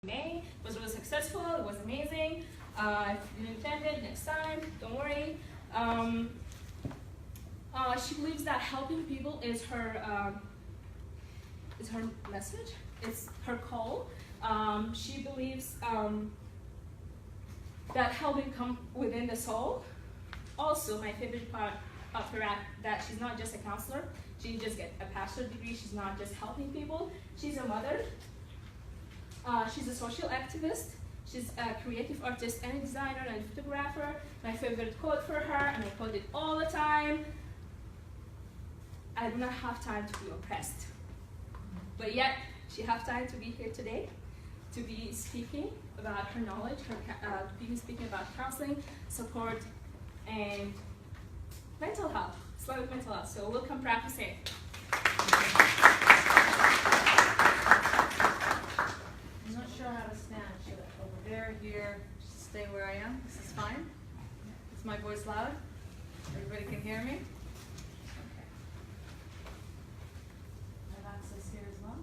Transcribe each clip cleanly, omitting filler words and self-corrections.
May. It was really successful. It was amazing. If you didn't attend it, next time, don't worry. She believes that helping people is her message. It's her call. She believes that helping comes within the soul. Also, my favorite part of her act, that she's not just a counselor. She didn't just get a bachelor's degree. She's not just helping people. She's a mother. She's a social activist. She's a creative artist and a designer and photographer. My favorite quote for her, and I quote it all the time: I do not have time to be oppressed. But yet, she has time to be here today, to be speaking about her knowledge, speaking about counseling, support, and mental health, Islamic mental health. So welcome, practicing. I'm not sure how to stand. Should I over there, here, stay where I am? This is fine? Is my voice loud? Everybody can hear me? Okay. I have access here as well?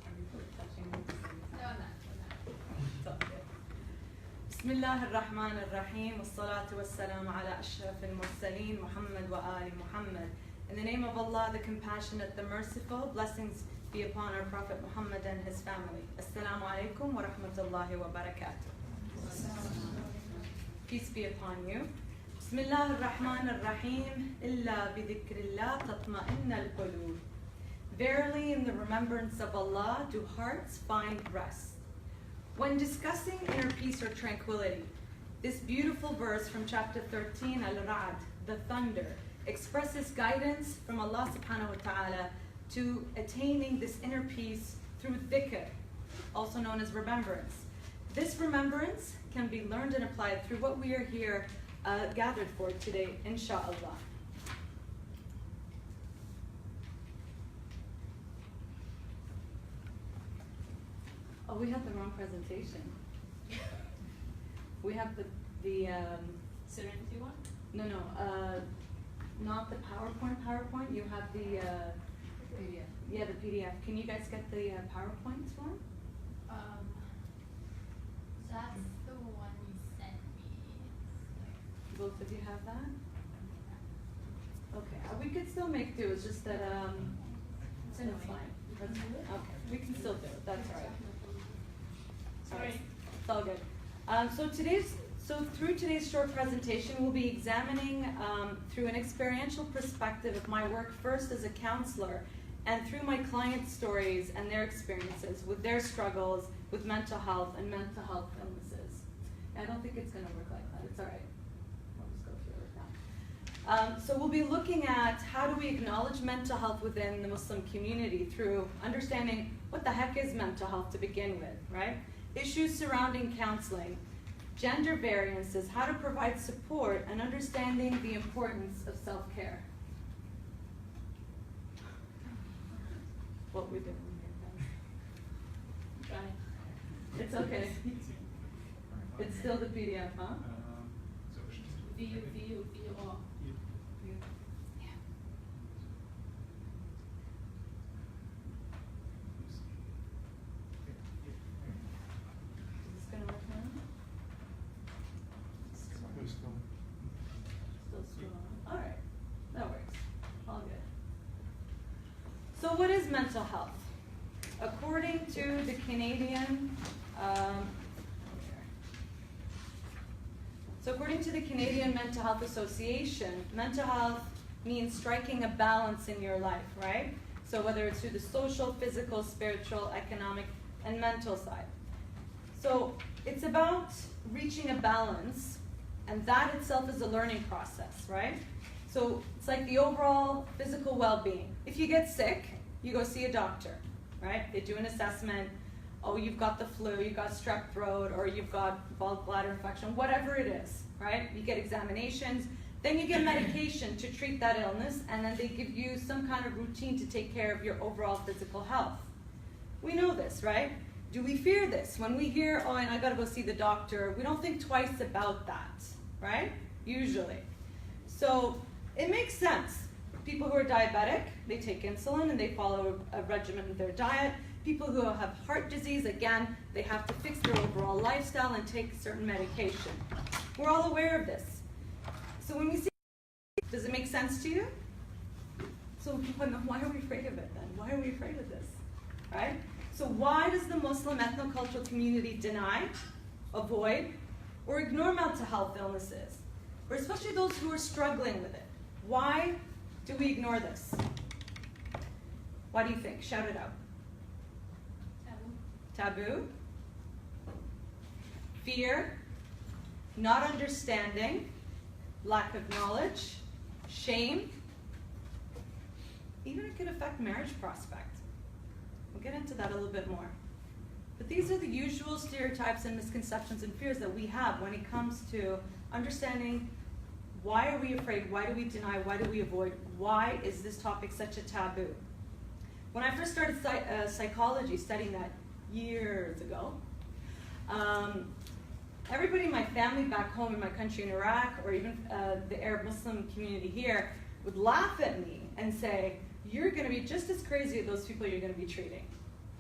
Are you touching me? No, I'm not. It's all good. بسم الله الرحمن الرحيم والصلاة والسلام على أشرف المرسلين محمد وآل Muhammad. In the name of Allah, the compassionate, the merciful, blessings be upon our Prophet Muhammad and his family. Assalamu alaikum wa rahmatullahi wa barakatuh. Peace be upon you. بسم الله الرحمن الرحيم إلا بذكر الله تطمئن القلوب. Verily, in the remembrance of Allah do hearts find rest. When discussing inner peace or tranquility, this beautiful verse from chapter 13, Al-Ra'd, the thunder, expresses guidance from Allah subhanahu wa ta'ala to attaining this inner peace through dhikr, also known as remembrance. This remembrance can be learned and applied through what we are here gathered for today, inshaAllah. Oh, we have the wrong presentation. We have the Serenity one? no, not the PowerPoint. You have the PDF. yeah, the PDF. Can you guys get the PowerPoint one? That's the one you sent me. Both of you have that? Okay, we could still make do. It's just that It's that's fine. That's, okay, we can still do it. That's all right. Sorry. It's all good. So through today's short presentation, we'll be examining through an experiential perspective of my work first as a counselor and through my clients' stories and their experiences with their struggles with mental health and mental health illnesses. I don't think it's going to work like that. It's all right. I'll just go through it like that. So we'll be looking at how do we acknowledge mental health within the Muslim community through understanding what the heck is mental health to begin with, right? Issues surrounding counseling, gender variances, how to provide support, and understanding the importance of self-care. What we're doing here, guys. It's okay. It's still the PDF, huh? View all. Is this gonna work now? Still strong. All right, that works. All good. So what is mental health? According to the Canadian, Mental Health Association, mental health means striking a balance in your life, right? So whether it's through the social, physical, spiritual, economic, and mental side. So it's about reaching a balance, and that itself is a learning process, right? So it's like the overall physical well-being. If you get sick, you go see a doctor, right? They do an assessment. Oh, you've got the flu, you've got strep throat, or you've got gallbladder infection, whatever it is, right? You get examinations, then you get medication to treat that illness, and then they give you some kind of routine to take care of your overall physical health. We know this, right? Do we fear this? When we hear, oh, and I gotta go see the doctor, we don't think twice about that, right? usually. So it makes sense. People who are diabetic, they take insulin and they follow a regimen of their diet. People who have heart disease, again, they have to fix their overall lifestyle and take certain medication. We're all aware of this. So when we see, does it make sense to you? So why are we afraid of it then? Why are we afraid of this, right? So why does the Muslim ethnocultural community deny, avoid, or ignore mental health illnesses? Or especially those who are struggling with it. Why do we ignore this? Why do you think? Shout it out. Taboo. Taboo, fear, not understanding, lack of knowledge, shame. Even it could affect marriage prospect. We'll get into that a little bit more. But these are the usual stereotypes and misconceptions and fears that we have when it comes to understanding why are we afraid, why do we deny, why do we avoid, why is this topic such a taboo? When I first started psychology, studying that years ago, everybody in my family back home in my country in Iraq, or even the Arab Muslim community here, would laugh at me and say, you're going to be just as crazy as those people you're going to be treating,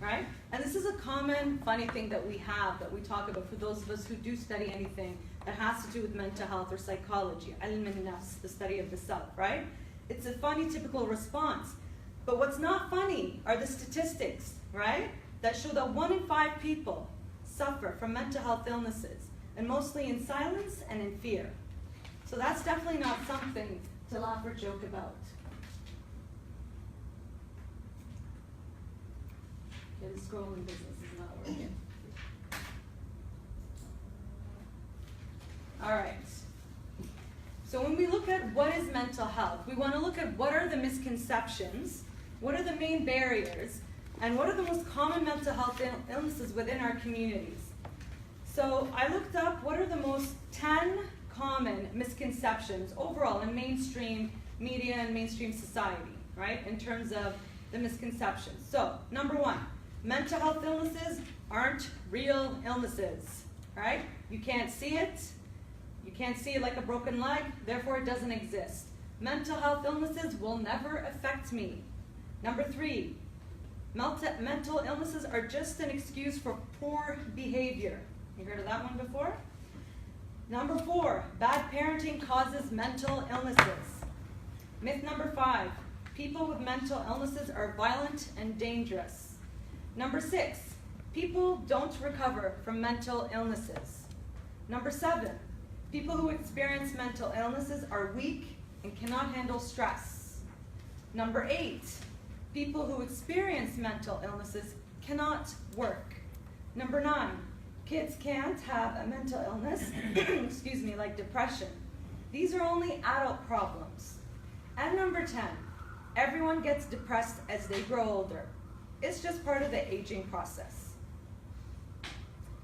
right? And this is a common, funny thing that we have, that we talk about for those of us who do study anything that has to do with mental health or psychology, ilm al-nafs, the study of the self, right? It's a funny, typical response. But what's not funny are the statistics, right? That show that 1 in 5 people suffer from mental health illnesses, and mostly in silence and in fear. So that's definitely not something to laugh or joke about. Okay, the scrolling business is not working. All right. So when we look at what is mental health, we want to look at what are the misconceptions, what are the main barriers, and what are the most common mental health illnesses within our communities. So I looked up what are the most 10 common misconceptions overall in mainstream media and mainstream society, right, in terms of the misconceptions. So, number 1, mental health illnesses aren't real illnesses, right? You can't see it. You can't see it like a broken leg, therefore it doesn't exist. Mental health illnesses will never affect me. Number 3, mental illnesses are just an excuse for poor behavior. You heard of that one before? Number 4, bad parenting causes mental illnesses. Myth number 5, people with mental illnesses are violent and dangerous. Number 6, people don't recover from mental illnesses. Number 7, people who experience mental illnesses are weak and cannot handle stress. Number 8, people who experience mental illnesses cannot work. Number 9, kids can't have a mental illness, excuse me, like depression. These are only adult problems. And number 10, everyone gets depressed as they grow older. It's just part of the aging process.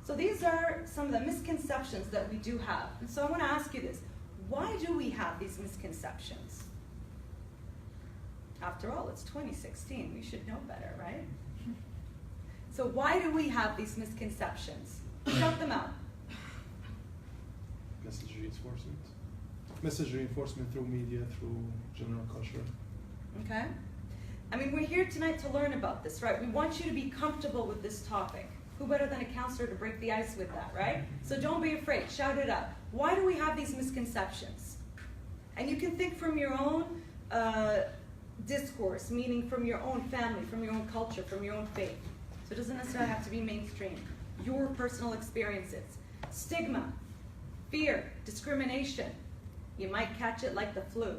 So these are some of the misconceptions that we do have. And so I want to ask you this. Why do we have these misconceptions? After all, it's 2016. We should know better, right? So why do we have these misconceptions? Shout them out. Message reinforcement. Message reinforcement through media, through general culture. Okay? I mean, we're here tonight to learn about this, right? We want you to be comfortable with this topic. Who better than a counselor to break the ice with that, right? So don't be afraid. Shout it out. Why do we have these misconceptions? And you can think from your own discourse, meaning from your own family, from your own culture, from your own faith. So it doesn't necessarily have to be mainstream. Your personal experiences. Stigma, fear, discrimination. You might catch it like the flu,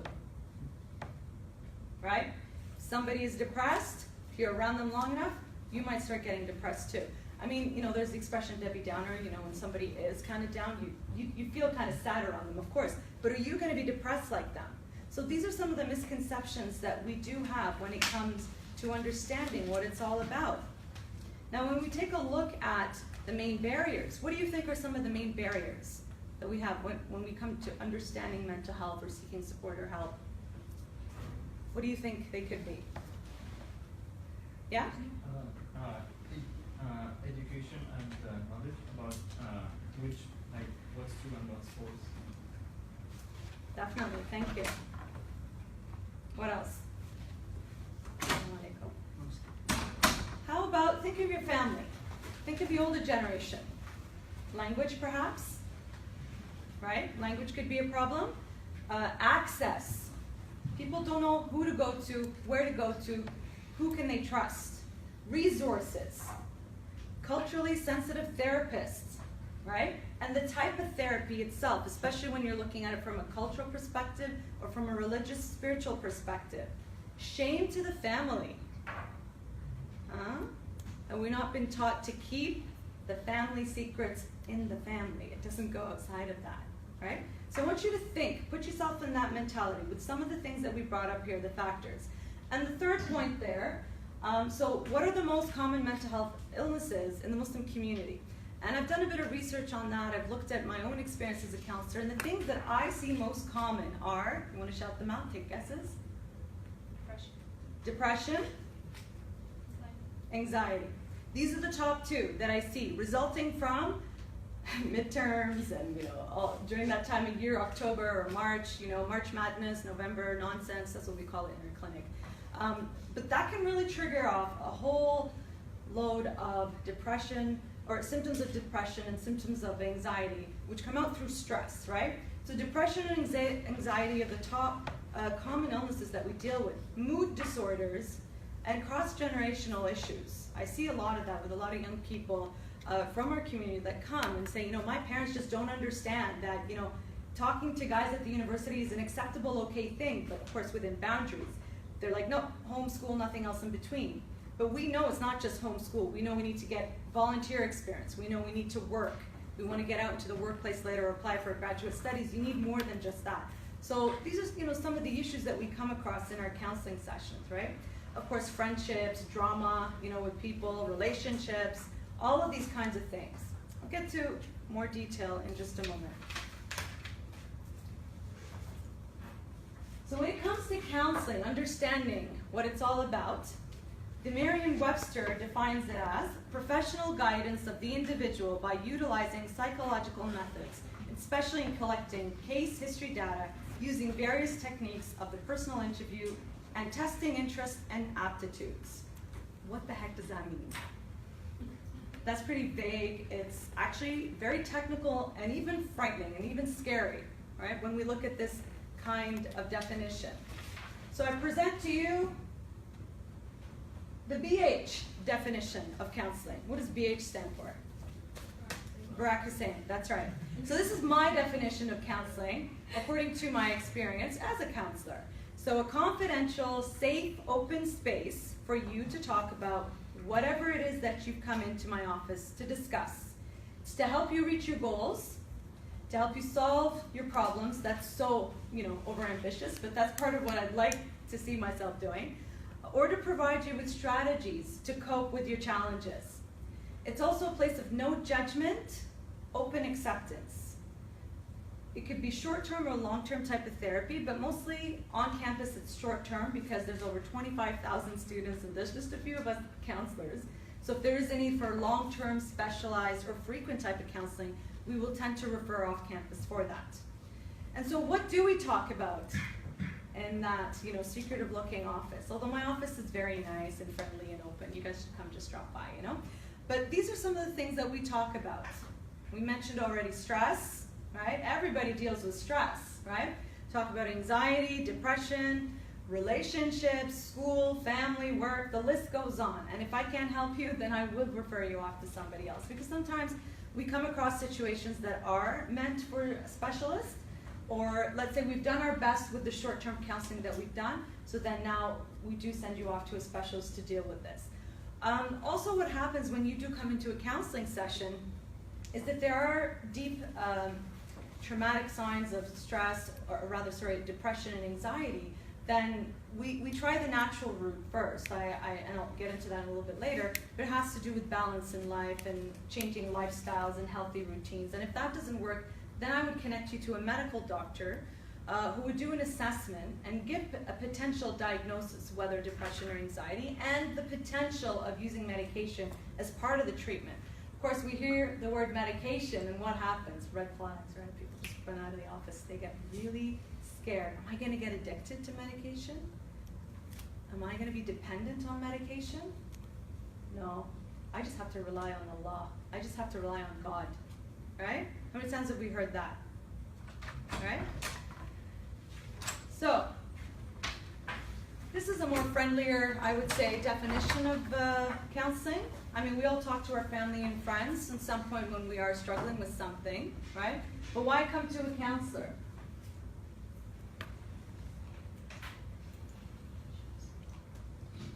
right? Somebody is depressed, if you're around them long enough, you might start getting depressed too. I mean, you know, there's the expression Debbie Downer, you know, when somebody is kind of down, you feel kind of sad around them, of course, but are you going to be depressed like them? So these are some of the misconceptions that we do have when it comes to understanding what it's all about. Now, when we take a look at the main barriers, what do you think are some of the main barriers that we have when we come to understanding mental health or seeking support or help? What do you think they could be? Yeah? Education and knowledge about which, like, what's true and what's false. definitely. Thank you. What else? How about, think of your family. Think of the older generation. Language, perhaps, right? Language could be a problem. Access. People don't know who to go to, where to go to, who can they trust. Resources. Culturally sensitive therapists, right? And the type of therapy itself, especially when you're looking at it from a cultural perspective or from a religious, spiritual perspective. Shame to the family. And we've not been taught to keep the family secrets in the family. It doesn't go outside of that, right? So I want you to think, put yourself in that mentality with some of the things that we brought up here, the factors. And the third point there, so what are the most common mental health illnesses in the Muslim community? And I've done a bit of research on that. I've looked at my own experience as a counselor, and the things that I see most common are, you want to shout them out, take guesses? Depression, anxiety. These are the top two that I see, resulting from midterms and during that time of year, October or March, March Madness, November nonsense. That's what we call it in our clinic. But that can really trigger off a whole load of depression or symptoms of depression and symptoms of anxiety, which come out through stress, right? So depression and anxiety are the top common illnesses that we deal with. Mood disorders and cross-generational issues. I see a lot of that with a lot of young people from our community that come and say, my parents just don't understand that, talking to guys at the university is an acceptable, okay thing, but of course within boundaries. They're like, no, homeschool, nothing else in between. But we know it's not just homeschool. We know we need to get volunteer experience. We know we need to work. We want to get out into the workplace later or apply for graduate studies. You need more than just that. So these are some of the issues that we come across in our counseling sessions, right? Of course, friendships, drama, with people, relationships, all of these kinds of things. I'll get to more detail in just a moment. So when it comes to counseling, understanding what it's all about, the Merriam-Webster defines it as professional guidance of the individual by utilizing psychological methods, especially in collecting case history data using various techniques of the personal interview and testing interests and aptitudes. What the heck does that mean? That's pretty vague. It's actually very technical and even frightening and even scary, right, when we look at this kind of definition. So I present to you the BH definition of counseling. What does BH stand for? Barack Hussein, that's right. So this is my definition of counseling, according to my experience as a counselor. So a confidential, safe, open space for you to talk about whatever it is that you've come into my office to discuss. It's to help you reach your goals, to help you solve your problems. That's so, overambitious, but that's part of what I'd like to see myself doing. Or to provide you with strategies to cope with your challenges. It's also a place of no judgment, open acceptance. It could be short-term or long-term type of therapy, but mostly on campus it's short-term because there's over 25,000 students and there's just a few of us counselors. So if there is a need for long-term, specialized, or frequent type of counseling, we will tend to refer off campus for that. And so what do we talk about in that, secretive looking office? Although my office is very nice and friendly and open. You guys should come just drop by, But these are some of the things that we talk about. We mentioned already stress, right? Everybody deals with stress, right? Talk about anxiety, depression, relationships, school, family, work, the list goes on. And if I can't help you, then I would refer you off to somebody else. Because sometimes we come across situations that are meant for a specialist, or let's say we've done our best with the short-term counseling that we've done, so then now we do send you off to a specialist to deal with this. Also, what happens when you do come into a counseling session is that there are deep traumatic signs of stress, or rather, depression and anxiety. Then we try the natural route first. And I'll get into that a little bit later, but it has to do with balance in life and changing lifestyles and healthy routines. And if that doesn't work, then I would connect you to a medical doctor who would do an assessment and give a potential diagnosis, whether depression or anxiety, and the potential of using medication as part of the treatment. Of course, we hear the word medication, and what happens? Red flags, right? People just run out of the office. They get really scared. Am I going to get addicted to medication? Am I going to be dependent on medication? No. I just have to rely on Allah. I just have to rely on God. Right? How many times have we heard that? Right? So, this is a more friendlier, I would say, definition of counseling. I mean, we all talk to our family and friends at some point when we are struggling with something, right? But why come to a counselor?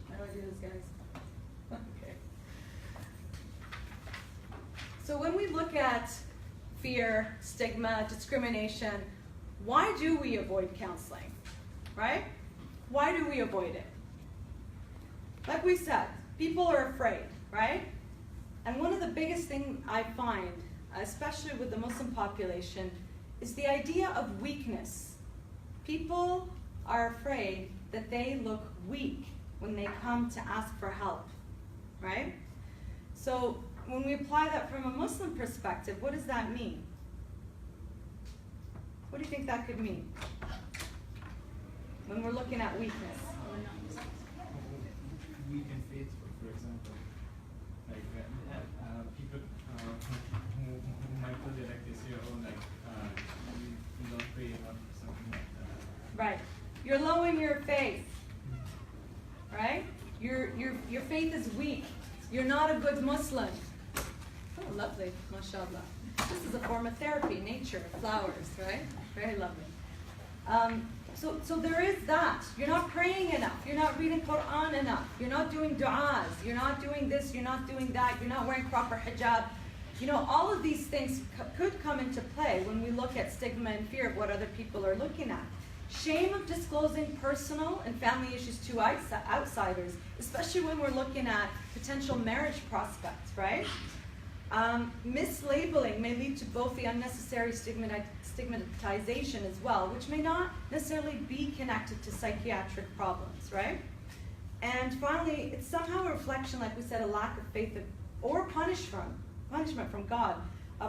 How do I do this, guys? Okay. So when we look at fear, stigma, discrimination, why do we avoid counseling, right? Why do we avoid it? Like we said, people are afraid, right? And one of the biggest things I find, especially with the Muslim population, is the idea of weakness. People are afraid that they look weak when they come to ask for help, right? So when we apply that from a Muslim perspective, what does that mean? What do you think that could mean when we're looking at weakness? Weak in faith, for example, like people who might feel like this year, or like you don't pray enough or something like that. Right. You're low in your faith, right? Your faith is weak. You're not a good Muslim. Oh, lovely, mashallah. This is a form of therapy, nature, flowers, right? Very lovely. So there is that. You're not praying enough. You're not reading Quran enough. You're not doing du'as. You're not doing this. You're not doing that. You're not wearing proper hijab. You know, all of these things could come into play when we look at stigma and fear of what other people are looking at. Shame of disclosing personal and family issues to outsiders, especially when we're looking at potential marriage prospects, right? Mislabeling may lead to both the unnecessary stigmatization as well, which may not necessarily be connected to psychiatric problems, right? And finally, it's somehow a reflection, like we said, a lack of faith or punishment from God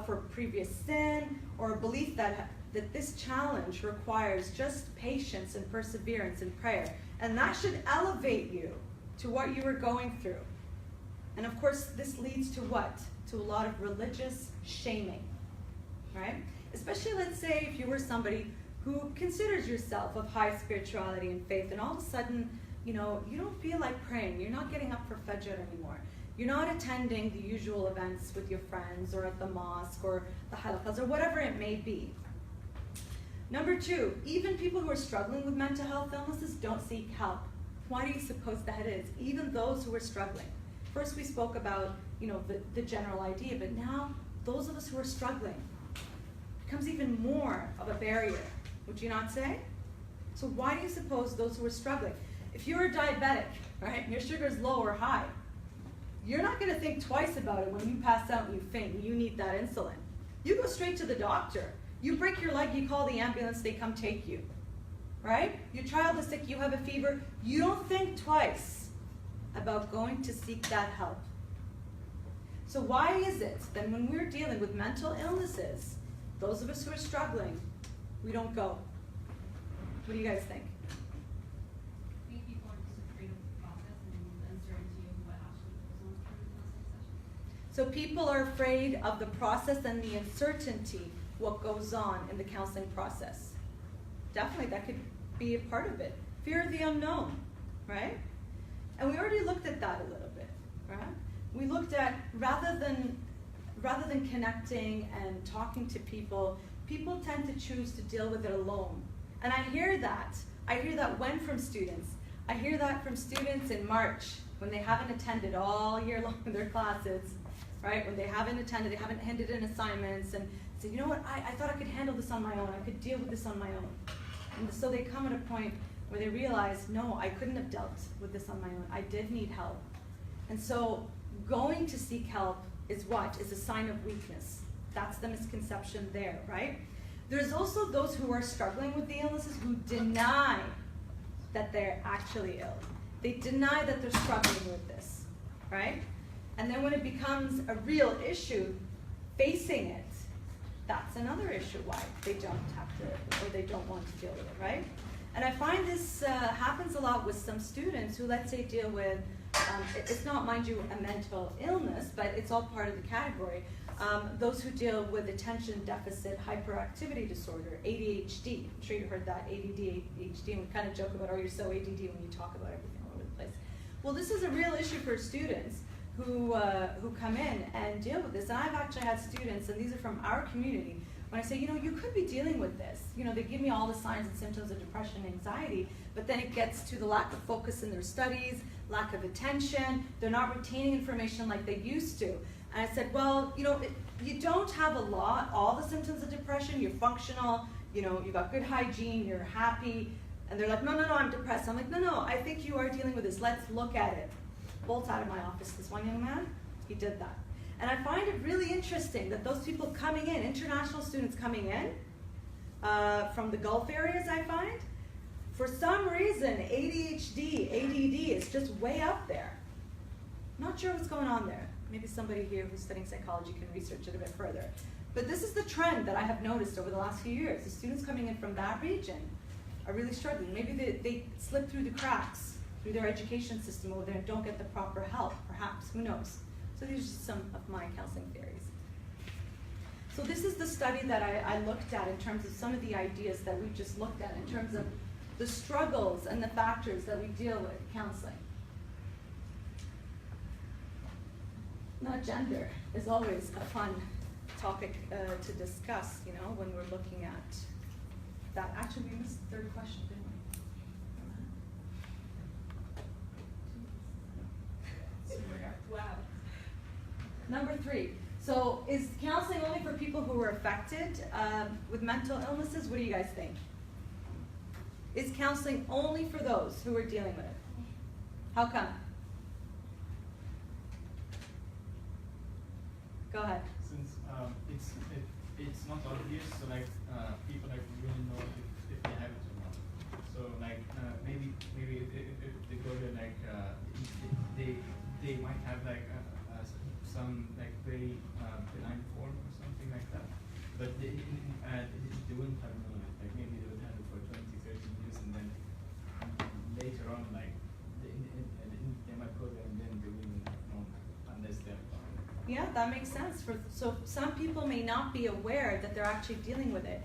for previous sin, or a belief that this challenge requires just patience and perseverance in prayer. And that should elevate you to what you were going through. And of course, this leads to what? To a lot of religious shaming, right? Especially, let's say, if you were somebody who considers yourself of high spirituality and faith, and all of a sudden, you know, you don't feel like praying. You're not getting up for Fajr anymore. You're not attending the usual events with your friends or at the mosque or the halaqas or whatever it may be. Number two, even people who are struggling with mental health illnesses don't seek help. Why do you suppose that is? Even those who are struggling. First we spoke about, you know, the general idea, but now those of us who are struggling becomes even more of a barrier. Would you not say? So why do you suppose those who are struggling? If you're a diabetic, right, and your sugar is low or high, you're not going to think twice about it when you pass out and you faint and you need that insulin. You go straight to the doctor. You break your leg, you call the ambulance, they come take you, right? Your child is sick, you have a fever. You don't think twice about going to seek that help. So why is it that when we're dealing with mental illnesses, those of us who are struggling, we don't go? What do you guys think? I think people are just afraid of the process and the uncertainty of what actually goes on through the counseling session. So people are afraid of the process and the uncertainty, what goes on in the counseling process. Definitely, that could be a part of it. Fear of the unknown, right? And we already looked at that a little bit, right? We looked at rather than connecting and talking to people, people tend to choose to deal with it alone. And I hear that. I hear that when from students. I hear that from students in March when they haven't attended all year long their classes, right? When they haven't attended, they haven't handed in assignments and say, you know what, I thought I could handle this on my own. I could deal with this on my own. And so they come at a point where they realize, no, I couldn't have dealt with this on my own. I did need help. And so going to seek help is what? Is a sign of weakness. That's the misconception there, right? There's also those who are struggling with the illnesses who deny that they're actually ill. They deny that they're struggling with this, right? And then when it becomes a real issue, facing it, that's another issue why they don't have to, or they don't want to deal with it, right? And I find this happens a lot with some students who, let's say, deal with, it's not, mind you, a mental illness, but it's all part of the category. Those who deal with attention deficit hyperactivity disorder, ADHD. I'm sure you heard that, ADD, ADHD, and we kind of joke about, oh, you're so ADD when you talk about everything all over the place. Well, this is a real issue for students who come in and deal with this. And I've actually had students, and these are from our community, when I say, you know, you could be dealing with this. You know, they give me all the signs and symptoms of depression and anxiety, but then it gets to the lack of focus in their studies, lack of attention, they're not retaining information like they used to. And I said, well, you know, you don't have all the symptoms of depression, you're functional, you know, you've got good hygiene, you're happy, and they're like, no, I'm depressed. I'm like, no, I think you are dealing with this, let's look at it. Bolt out of my office, this one young man, he did that. And I find it really interesting that those people coming in, international students coming in, from the Gulf areas, I find, for some reason, ADHD, ADD is just way up there. Not sure what's going on there. Maybe somebody here who's studying psychology can research it a bit further. But this is the trend that I have noticed over the last few years. The students coming in from that region are really struggling. Maybe they slip through the cracks through their education system over there and don't get the proper help, perhaps, who knows. So these are just some of my counseling theories. So this is the study that I looked at in terms of some of the ideas that we just looked at in terms of the struggles and the factors that we deal with counseling. Now, gender is always a fun topic to discuss, you know, when we're looking at that. Actually, we missed the third question, didn't we? Wow. Number 3. So is counseling only for people who were affected with mental illnesses? What do you guys think? Is counseling only for those who are dealing with it? How come? Go ahead. Since it's not obvious, so like people like really know if they have it or not. So like maybe if they go there like they might have like some like very benign form or something like that, but they wouldn't have known it. Like maybe they would have it for 20, 30 years, and then later on like they might go there and then they wouldn't have known unless they're gone. Yeah, that makes sense. So some people may not be aware that they're actually dealing with it.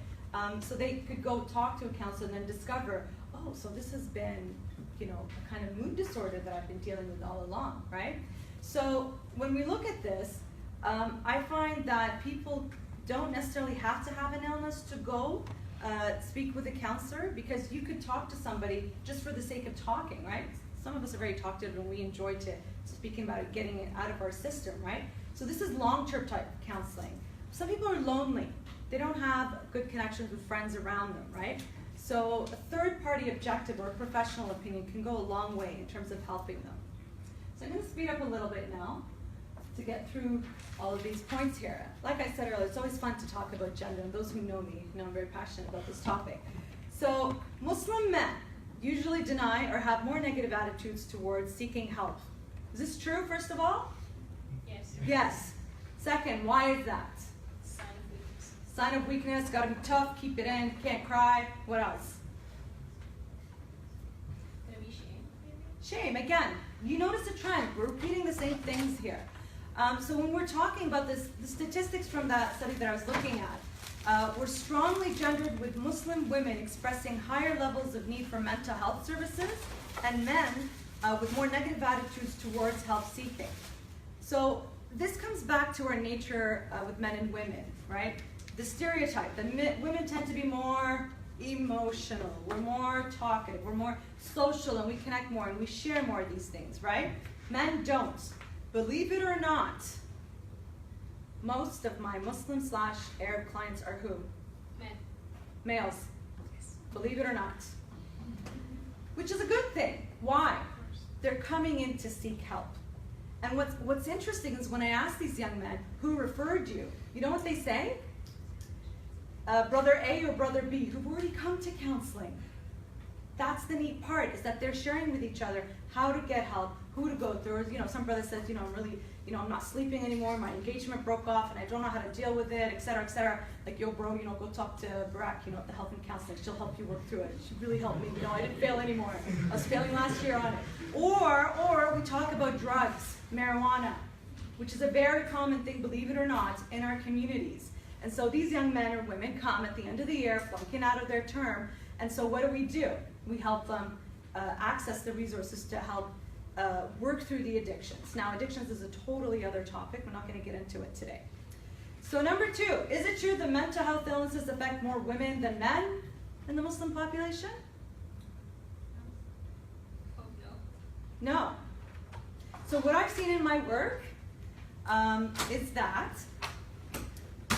So they could go talk to a counselor and then discover, oh, so this has been, you know, a kind of mood disorder that I've been dealing with all along, right? So when we look at this, I find that people don't necessarily have to have an illness to go speak with a counselor, because you could talk to somebody just for the sake of talking, right? Some of us are very talkative and we enjoy speaking about it, getting it out of our system, right? So this is long-term type counseling. Some people are lonely. They don't have good connections with friends around them, right? So a third-party objective or a professional opinion can go a long way in terms of helping them. So I'm going to speed up a little bit now to get through all of these points here. Like I said earlier, it's always fun to talk about gender, and those who know me know I'm very passionate about this topic. So Muslim men usually deny or have more negative attitudes towards seeking help. Is this true, first of all? Yes. Yes. Second, why is that? Sign of weakness. Sign of weakness, gotta be tough, keep it in, can't cry. What else? Maybe shame, maybe? Shame, again. You notice a trend. We're repeating the same things here. So when we're talking about this, the statistics from that study that I was looking at were strongly gendered, with Muslim women expressing higher levels of need for mental health services, and men with more negative attitudes towards help seeking. So this comes back to our nature with men and women, right? The stereotype that women tend to be more emotional, we're more talkative, we're more social, and we connect more and we share more of these things, right? Men don't. Believe it or not, most of my Muslim/Arab clients are who? Men. Males. Yes. Believe it or not. Which is a good thing. Why? They're coming in to seek help. And what's interesting is when I ask these young men, who referred you? You know what they say? Brother A or Brother B, who've already come to counseling. That's the neat part, is that they're sharing with each other how to get help, who to go through. You know, some brother says, you know, I'm really, you know, I'm not sleeping anymore, my engagement broke off and I don't know how to deal with it, et cetera, et cetera. Like, yo bro, you know, go talk to Barak, you know, at the health and counseling, she'll help you work through it. She really helped me, you know, I didn't fail anymore. I was failing last year on it. Or we talk about drugs, marijuana, which is a very common thing, believe it or not, in our communities. And so these young men or women come at the end of the year, flunking out of their term, and so what do? We help them access the resources to help work through the addictions. Now, addictions is a totally other topic. We're not going to get into it today. So number 2, is it true that mental health illnesses affect more women than men in the Muslim population? Oh, no. No. So what I've seen in my work is that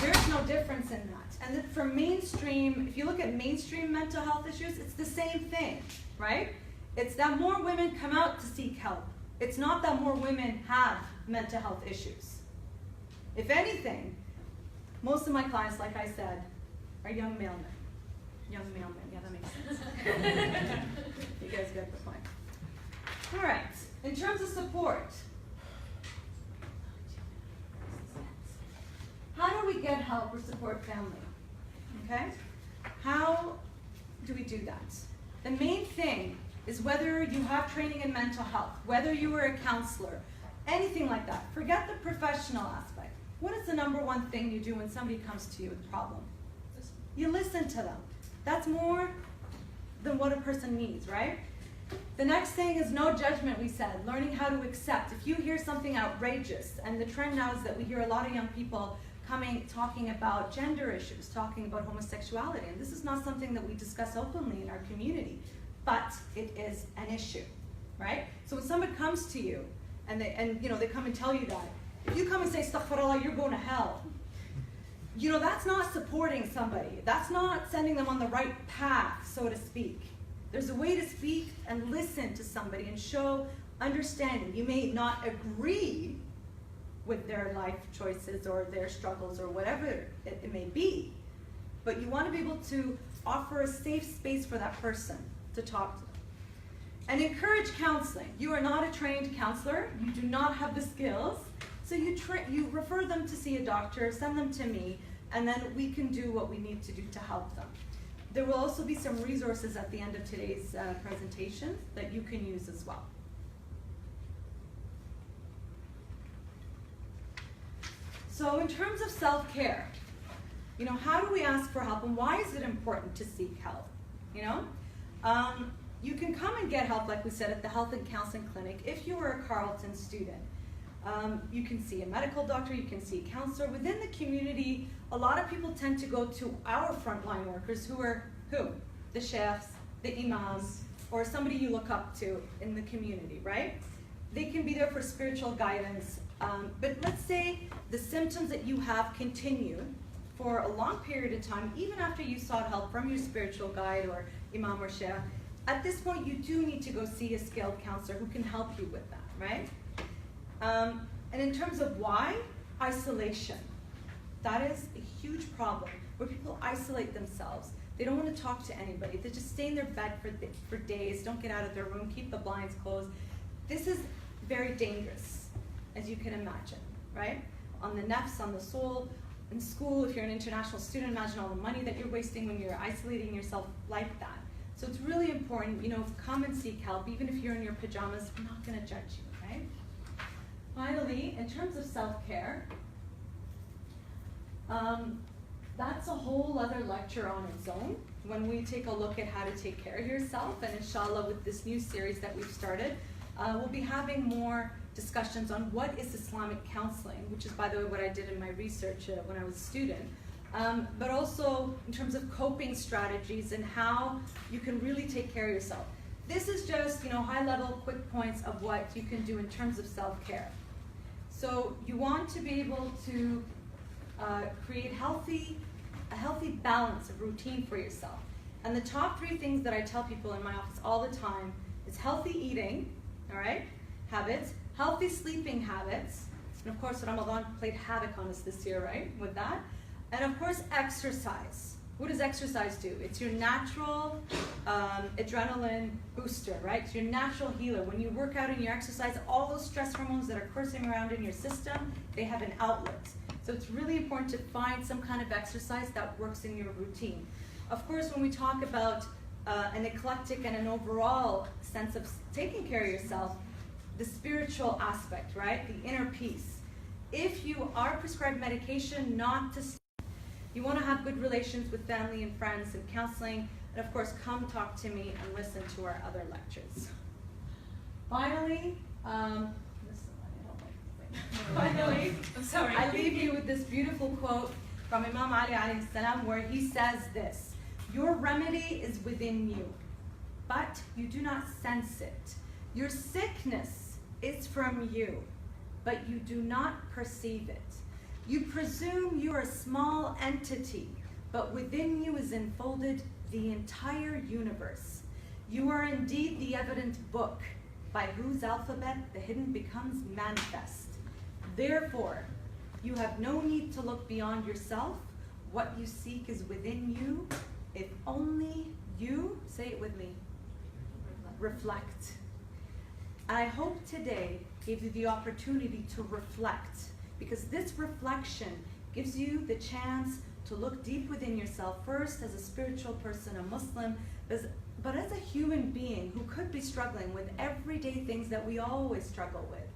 there's no difference in that. And that for mainstream, if you look at mainstream mental health issues, it's the same thing, right? It's that more women come out to seek help. It's not that more women have mental health issues. If anything, most of my clients, like I said, are young male men. Young male men, yeah, that makes sense. You guys get the point. All right, in terms of support, how do we get help or support family? Okay? How do we do that? The main thing is whether you have training in mental health, whether you were a counselor, anything like that. Forget the professional aspect. What is the number one thing you do when somebody comes to you with a problem? You listen to them. That's more than what a person needs, right? The next thing is no judgment, we said, learning how to accept. If you hear something outrageous, and the trend now is that we hear a lot of young people talking about gender issues, talking about homosexuality, and this is not something that we discuss openly in our community, but it is an issue, right? So when someone comes to you, and they come and tell you that, if you come and say, astaghfirullah, you're going to hell, you know, that's not supporting somebody. That's not sending them on the right path, so to speak. There's a way to speak and listen to somebody and show understanding. You may not agree with their life choices or their struggles or whatever it may be, but you want to be able to offer a safe space for that person to talk to them. And encourage counseling. You are not a trained counselor. You do not have the skills. So you refer them to see a doctor, send them to me, and then we can do what we need to do to help them. There will also be some resources at the end of today's presentation that you can use as well. So in terms of self-care, you know, how do we ask for help and why is it important to seek help? You know, you can come and get help, like we said, at the Health and Counseling Clinic. If you are a Carleton student, you can see a medical doctor, you can see a counselor. Within the community, a lot of people tend to go to our frontline workers who are who? The chefs, the imams, or somebody you look up to in the community, right? They can be there for spiritual guidance. But let's say the symptoms that you have continue for a long period of time, even after you sought help from your spiritual guide or imam or sheikh. At this point, you do need to go see a skilled counselor who can help you with that, right? And in terms of why, isolation. That is a huge problem where people isolate themselves. They don't want to talk to anybody. They just stay in their bed for days, don't get out of their room, keep the blinds closed. This is very dangerous, as you can imagine, right? On the nafs, on the soul. In school, if you're an international student, imagine all the money that you're wasting when you're isolating yourself like that. So it's really important, you know, come and seek help. Even if you're in your pajamas, I'm not going to judge you, right? Finally, in terms of self-care, that's a whole other lecture on its own when we take a look at how to take care of yourself. And inshallah, with this new series that we've started, we'll be having more discussions on what is Islamic counseling, which is, by the way, what I did in my research when I was a student, but also in terms of coping strategies and how you can really take care of yourself. This is just, you know, high-level, quick points of what you can do in terms of self-care. So you want to be able to create a healthy balance of routine for yourself. And the top 3 things that I tell people in my office all the time is healthy eating, all right, habits, healthy sleeping habits, and of course Ramadan played havoc on us this year, right, with that, and of course exercise. What does exercise do? It's your natural adrenaline booster, right? It's your natural healer. When you work out and you exercise, all those stress hormones that are coursing around in your system, they have an outlet. So it's really important to find some kind of exercise that works in your routine. Of course, when we talk about an eclectic and an overall sense of taking care of yourself, the spiritual aspect, right? The inner peace. If you are prescribed medication, not to you want to have good relations with family and friends and counseling, and of course, come talk to me and listen to our other lectures. Finally, finally, I'm sorry. I leave you with this beautiful quote from Imam Ali alayhi salam, where he says this: "Your remedy is within you, but you do not sense it. Your sickness is from you, but you do not perceive it. You presume you are a small entity, but within you is enfolded the entire universe. You are indeed the evident book, by whose alphabet the hidden becomes manifest. Therefore, you have no need to look beyond yourself. What you seek is within you, if only you," say it with me, "reflect." I hope today gave you the opportunity to reflect, because this reflection gives you the chance to look deep within yourself, first as a spiritual person, a Muslim, but as a human being who could be struggling with everyday things that we always struggle with.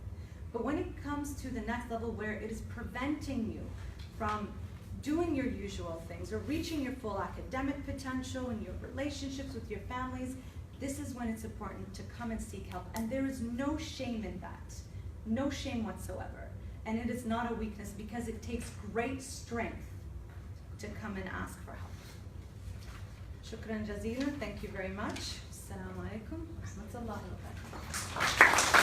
But when it comes to the next level where it is preventing you from doing your usual things or reaching your full academic potential and your relationships with your families, this is when it's important to come and seek help. And there is no shame in that, no shame whatsoever. And it is not a weakness, because it takes great strength to come and ask for help. Shukran jazeelan, thank you very much. Assalamu alaikum wa rahmatullahi wa barakatuh.